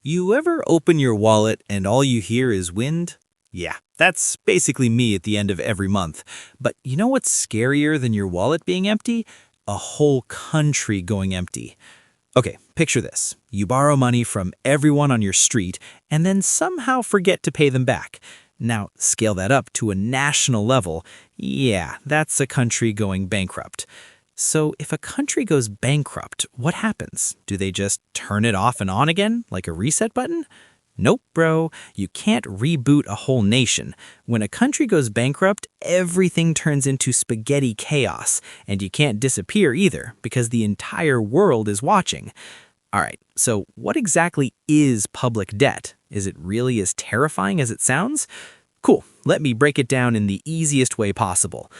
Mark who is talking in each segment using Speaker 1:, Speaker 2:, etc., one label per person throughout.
Speaker 1: You ever open your wallet and all you hear is wind? Yeah, that's basically me at the end of every month. But you know what's scarier than your wallet being empty? A whole country going empty. Okay, picture this. You borrow money from everyone on your street and then somehow forget to pay them back. Now, scale that up to a national level. Yeah, that's a country going bankrupt. So if a country goes bankrupt, what happens? Do they just turn it off and on again, like a reset button? Nope, bro. You can't reboot a whole nation. When a country goes bankrupt, everything turns into spaghetti chaos, and you can't disappear either because the entire world is watching. All right, so what exactly is public debt? Is it really as terrifying as it sounds? Cool, let me break it down in the easiest way possible.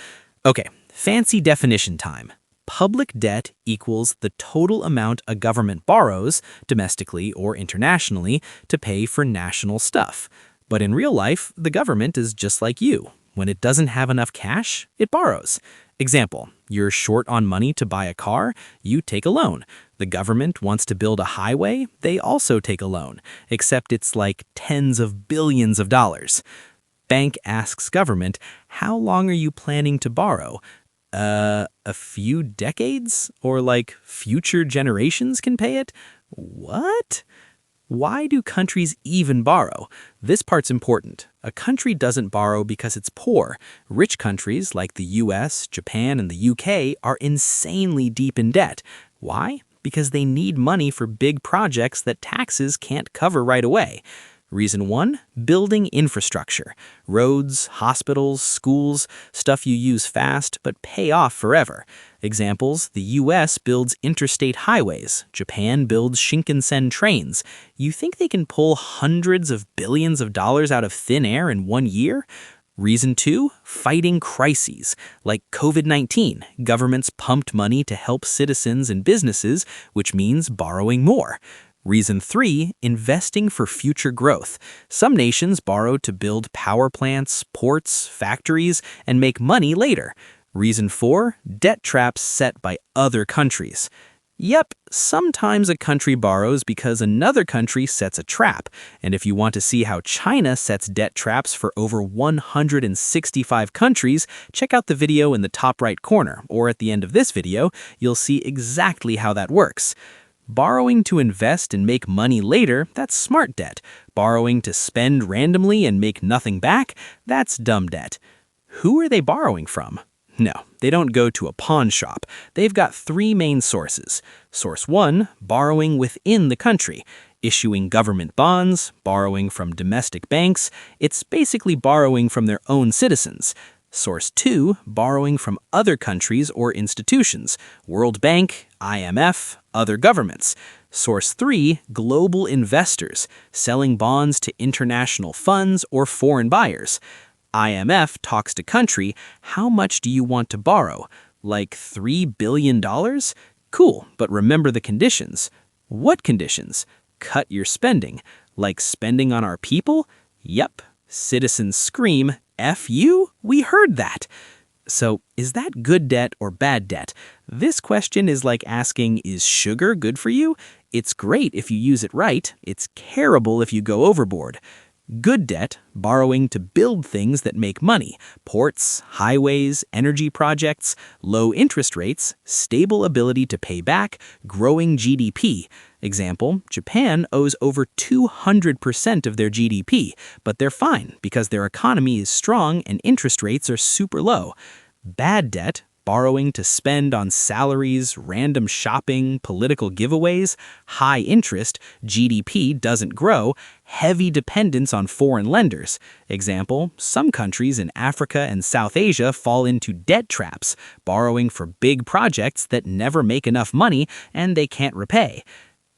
Speaker 1: Okay, fancy definition time. Public debt equals the total amount a government borrows, domestically or internationally, to pay for national stuff. But in real life, the government is just like you. When it doesn't have enough cash, it borrows. Example, you're short on money to buy a car, you take a loan. The government wants to build a highway, they also take a loan, except it's like tens of billions of dollars. Bank asks government, how long are you planning to borrow? A few decades? Or like future generations can pay it? What? Why do countries even borrow? This part's important. A country doesn't borrow because it's poor. Rich countries like the US, Japan, and the UK are insanely deep in debt. Why? Because they need money for big projects that taxes can't cover right away. Reason 1, building infrastructure. Roads, hospitals, schools, stuff you use fast but pay off forever. Examples, the US builds interstate highways. Japan builds Shinkansen trains. You think they can pull hundreds of billions of dollars out of thin air in 1 year? Reason 2, fighting crises. Like COVID-19, governments pumped money to help citizens and businesses, which means borrowing more. Reason 3, investing for future growth. Some nations borrow to build power plants, ports, factories, and make money later. Reason 4, debt traps set by other countries. Yep, sometimes a country borrows because another country sets a trap. And if you want to see how China sets debt traps for over 165 countries, check out the video in the top right corner, or at the end of this video, you'll see exactly how that works. Borrowing to invest and make money later, that's smart debt. Borrowing to spend randomly and make nothing back, that's dumb debt. Who are they borrowing from? No, they don't go to a pawn shop. They've got 3 main sources. Source 1, borrowing within the country. Issuing government bonds, borrowing from domestic banks. It's basically borrowing from their own citizens. Source 2, borrowing from other countries or institutions, World Bank, IMF, other governments. Source 3, global investors, selling bonds to international funds or foreign buyers. IMF talks to country, how much do you want to borrow? Like $3 billion? Cool, but remember the conditions. What conditions? Cut your spending. Like spending on our people? Yep. Citizens scream, F you? We heard that. So, is that good debt or bad debt? This question is like asking, is sugar good for you? It's great if you use it right. It's terrible if you go overboard. Good debt, borrowing to build things that make money, ports, highways, energy projects, low interest rates, stable ability to pay back, growing GDP. Example, Japan owes over 200% of their GDP, but they're fine because their economy is strong and interest rates are super low. Bad debt, borrowing to spend on salaries, random shopping, political giveaways, high interest, GDP doesn't grow, heavy dependence on foreign lenders. Example, some countries in Africa and South Asia fall into debt traps, borrowing for big projects that never make enough money and they can't repay.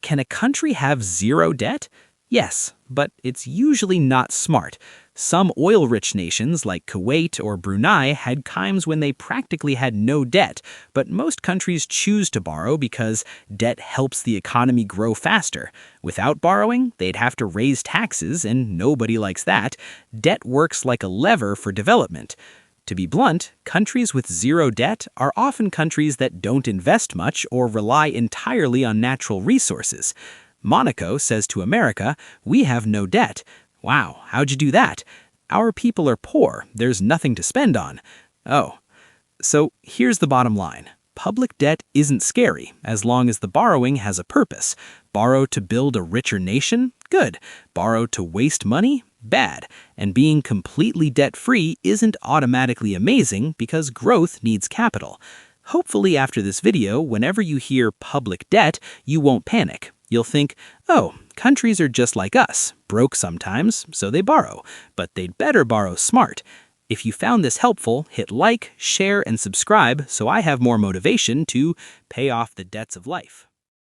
Speaker 1: Can a country have zero debt? Yes, but it's usually not smart. Some oil-rich nations like Kuwait or Brunei had times when they practically had no debt, but most countries choose to borrow because debt helps the economy grow faster. Without borrowing, they'd have to raise taxes, and nobody likes that. Debt works like a lever for development. To be blunt, countries with zero debt are often countries that don't invest much or rely entirely on natural resources. Monaco says to America, "We have no debt." Wow, how'd you do that? Our people are poor, there's nothing to spend on. Oh, so here's the bottom line. Public debt isn't scary as long as the borrowing has a purpose. Borrow to build a richer nation? Good. Borrow to waste money? Bad. And being completely debt-free isn't automatically amazing because growth needs capital. Hopefully after this video, whenever you hear public debt, you won't panic. You'll think, oh, countries are just like us, broke sometimes, so they borrow, but they'd better borrow smart. If you found this helpful, hit like, share, and subscribe so I have more motivation to pay off the debts of life.